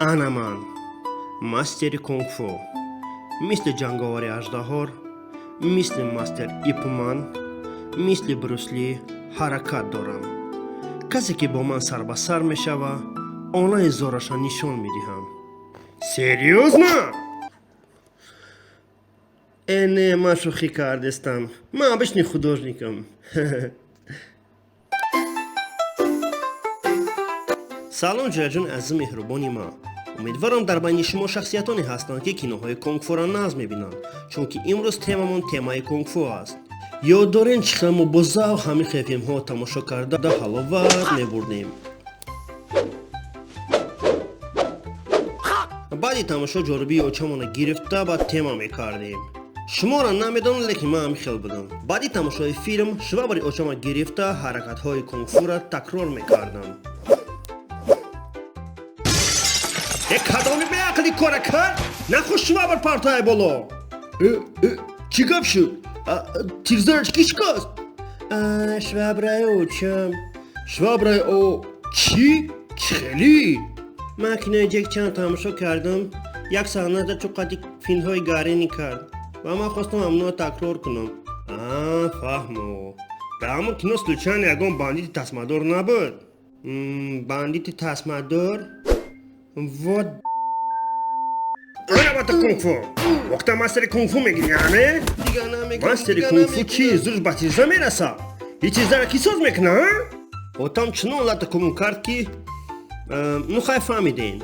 Anaman Мастер Кунг-Фу مثل جنگاور اژدهار مثل مستر ایپمان مثل بروسلی حرکت دارم کسی که با من سر به سر می شود آنها زورش نشان می دهم سریوزنا؟ نه من شوخی کردستم من обычный художником سلام جان عزیز مهربانی ما امیدوارم در بین شما شخصیتانی هستند که کینوهای کونگ-فو را ناز می‌بینند چون که امروز تمامون تمای کونگ-فو است یاد دارین چقدر ما با ذوق همین فیلم‌ها تماشا کرده حلاوت می‌بردیم بعد تماشا جربی اوچمون گرفته بعد تما می‌کردیم شما را نمی‌دانم لیکن من خیلی بودم بعد تماشای فیلم شما بر اوچما گرفته حرکت‌های کونگ-فو را تکرار می‌کردم کدامی به عقلی کار کرد نخوش شما بر پارتای بالا چی گپ شد؟ تیرزارش کی شکست؟ شوابرای او چم شوابرای او چی؟ خیلی؟ من کنای جک چند تماشا کردم یک صحنه در چقدر فیلم‌های گارینی کرد و من خواستم همونو تکرار کنم فهمو به همون کناس لوچان یکم باندیت تسمه‌دار نبود باندیت تسمه‌دار Вот. Работа кунг-фу. وقتا مастر کунگ-фу میگی نه؟ مастر کунг-фу چی؟ زورش با چیزا میرسه؟ یه چیزا را کی ساز میکنه؟ و там چنان لطه کمون کرد که نخواه فهمیدین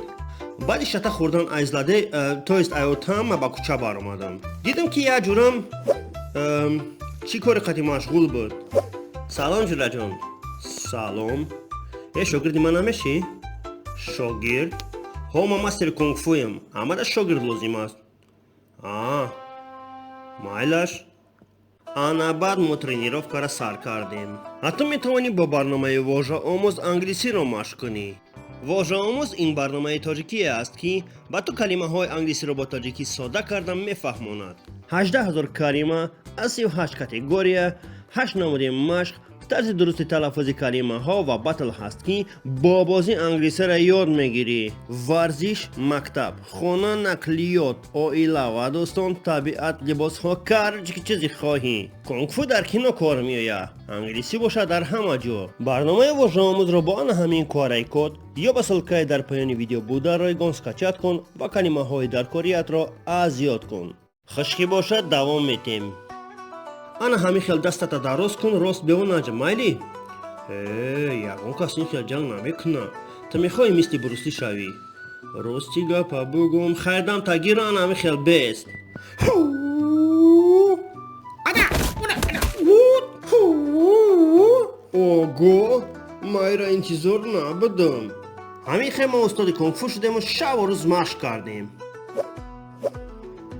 بعدی شتا خوردن ایزلاده تویست ایوتم با کوچه بار اومدم دیدم که یه جورم چی کاری خطی مشغول بود سلام جورا جان سلام شاگردی من نمیشی؟ شاگرد؟ ما مастер کунг-фуیم اما در شاگرد لازم است مایلش آنا بعد ما ترینیروفکا را سر کردیم حتی میتوانی با برنامه واژه آموز انگلیسی را مشق کنی واژه آموز این برنامه تاجیکی است که با تو کلمه های انگلیسی را با تاجیکی ساده کردن میفهماند 18000 کلمه از 38 کاتگوری 8 نموده مشق طرز درست تلفظ کلمه ها و بطل هست که با بازی انگلیسی را یاد میگیری ورزش مکتب خانه نقلیات عائله و دوستان طبیعت لباس ها کار چیزی خواهی کونگ-فو در کینو کار میآید انگلیسی باشه در همه جا برنامه واژه آموز را با آن همین کاری کد یا با سلکه در پایان ویدیو بوده رایگان سکچت کن و کلمه های درکاریت را از یاد کن خشکی باشد دوام میتیم انا همین خیل دستت دراز کن راست به اون نجم مایلی یکون کس این خیل جنگ نمیکنه تو میخوای مثل بروسلی شوی راستی گپا بگم خیردم تا گیران همین خیل بیست اوگو مای را انتظار نبودم همین خیل ما استاد کونگ-فو شدیم و شب و روز مشق کردیم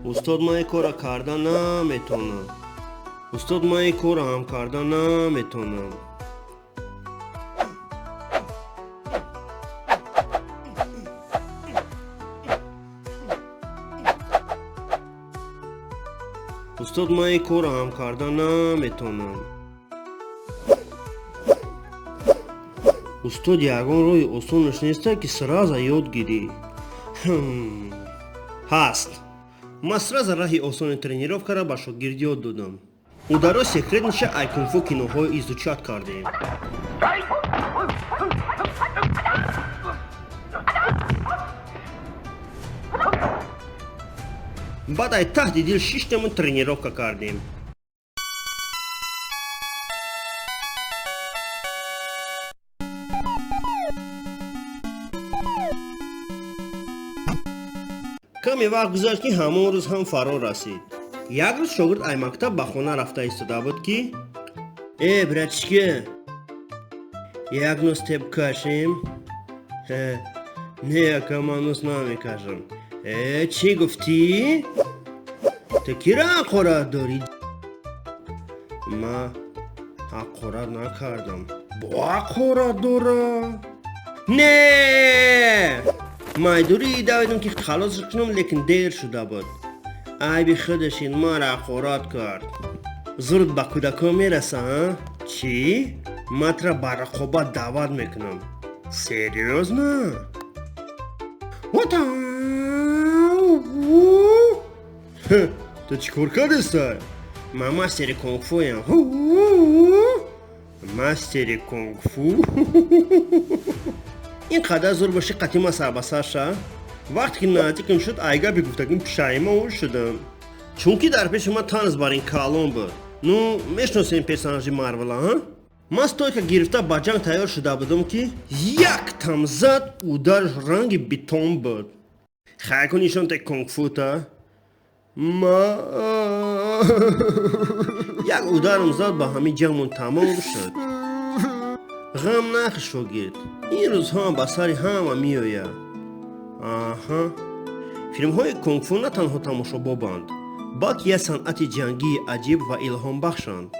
استاد مای کارا کردن نمیتونم استاد من این کار هم کردن نمیتونم استاد من این کار هم کردن نمیتونم استاد یگان روی اصولش نیسته که سراز یاد گیری هست من سراز راهی اصول тренировка را با شاگرد یاد دادم او در секретніше ай кунг-фу кіноҳо изучат кардем баъд ай таҳти дил 6 тамон тренировка кардем каме вақт гузашт ки ҳамон рӯз ҳам фаро расид یک روز شاگرد ای مکتب به خانه رفته ایستاده بود که براتشکه یک نوز تب کشیم نه یکم نوز نمیکشم چی گفتی؟ تو کی را حقارت داری؟ من حقارت نکردم با حقارت دارم؟ نه من دوری دویدم که خلاص کنم لیکن دیر شده بود ای بی خودشین ما را حقارت کرد زورت با کودکان میرسه چی؟ من ترا با رقابت دعوت میکنم سریوز نه؟ تو چیکار کردی سر؟ من مستر کنگ-فو ام. مستر کنگ-فو؟ اینقدر زور باشه قطعی ما سر بسر شد؟ وقتی که نزدیکم شد اگر بگفتم پشیمان شدم. چون که در پیش ما تنز بر این کالون بود. نو میشناسین پرسوناژ مارول ها؟ من استوی که گرفته با جنگ تیار شده بودم که یک تم زد و در رنگ بیتون بود. خیلی کنیشون تا کنگ-فو تا ما یک اودارم زد با همین جنگمون تمام شد. غم نخشو گید. این روزها با سری همه میآید. آها. فیلم‌های کنگ-فو نه تنها تماشا بابند، بلکه یک صنعت جنگی عجیب و الهام بخشند.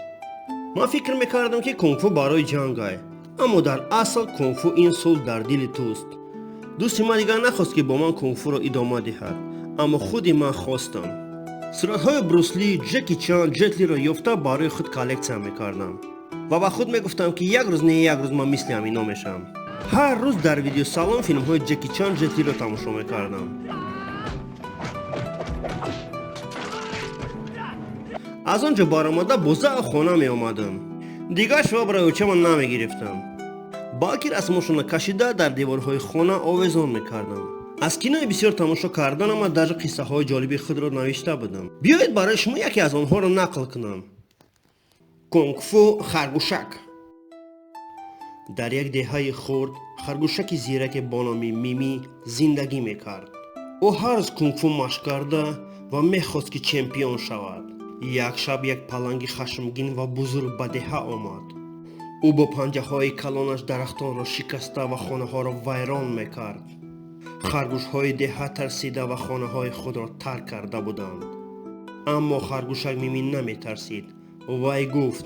من فکر میکردم که کنگ-فو برای جنگ است، اما در اصل کنگ-فو این صلح در دل توست. دوست من دیگر نخواست که با من کنگ-فو را ادامه دهد، اما خود من خواستم. صورت‌های بروسلی، جکی چان، جت لی را یافته برای خود کالکسیون میکردم و با خود میگفتم که یک روز نه یک روز من مثل همینا میشم. هر روز در ویدیو سالن فیلم‌های جکی چان، جت لی را تماشا میکردم. از آنجا برآمده با ضعف خانه می آمدم. دیگر شب را اوچه من نمی گرفتم، بلکه رسمشون کشیده در دیوارهای خانه آویزان میکردم. از کنار بسیار تماشا کردن من در قصه های جالبی خود را نوشته بودم. بیایید برای شما یکی از آنها را نقل کنم. کنگ-فو خرگوشک. در یک دهه خرد خرگوشک زیرک با نام میمی زندگی میکرد. او هر روز کنگ-فو مشق کرده و میخواست که چمپیون شود. یک شب یک پلنگ خشمگین و بزرگ به دهه آمد. او با پنجه های کلانش درختان را شکسته و خانه ها را ویران میکرد. خرگوش های دهه ترسیده و خانه های خود را ترک کرده بودند. اما خرگوشک میمی نمی ترسید. وی گفت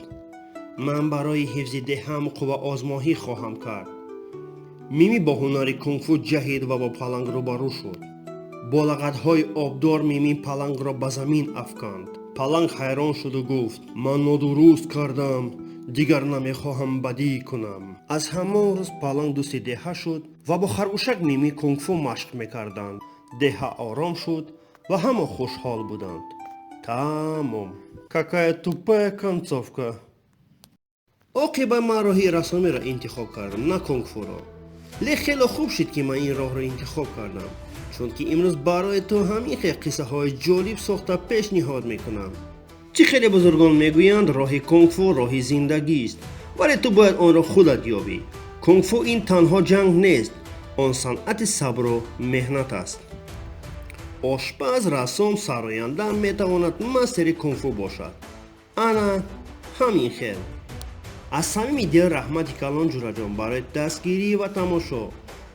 من برای حفظ دهه‌ام قوه آزمایی خواهم کرد. میمی با هنر کنگ-فو جهید و با پلنگ روبرو شد. با لغت‌های آبدار میمی پلنگ را به زمین افکند. پلنگ حیران شد و گفت من نادرست کردم، دیگر نمیخواهم بدی کنم. از همان روز پلنگ دوست دهه شد و با خرگوشک میمی کنگ-فو مشق میکردند. دهه آرام شد و همه خوشحال بودند. تمام. Какая тупая концовка. عاقبت من راه رسمی را انتخاب کردم، نه کنگ-فو را. لیکن خیلی خوب شد که من این راه را انتخاب کردم، چون که امروز برای تو همین قصه های جالب ساخته پیشنهاد میکنم. چه خیلی بزرگان میگویند راه کنگ-فو راه زندگی است، ولی تو باید آن را خودت یابی. کنگ-فو این تنها جنگ نیست، آن صنعت صبر و مهنت است. آشپز، رسام، سراینده میتواند مستر کنگ-فو باشد. انا همین خیل. از صمیم دل رحمت کلان جورا جان برای دستگیری و تماشا.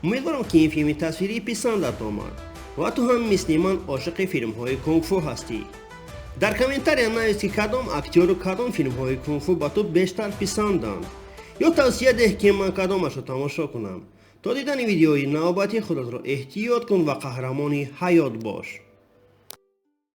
امیدوارم که این فیلم تصویری پسندت آمد و تو هم مثل من عاشق فیلم های کنگ-فو هستی. در کامنتاری نویس که کدام اکتور و کدام فیلم های کنگ-فو با تو بیشتر پسندند، یا توصیه ده که من کدامش را تماشا کنم. تا دیدن ویدیوی نوبتی خودت را احتیاط کن و قهرمانی حیات باش.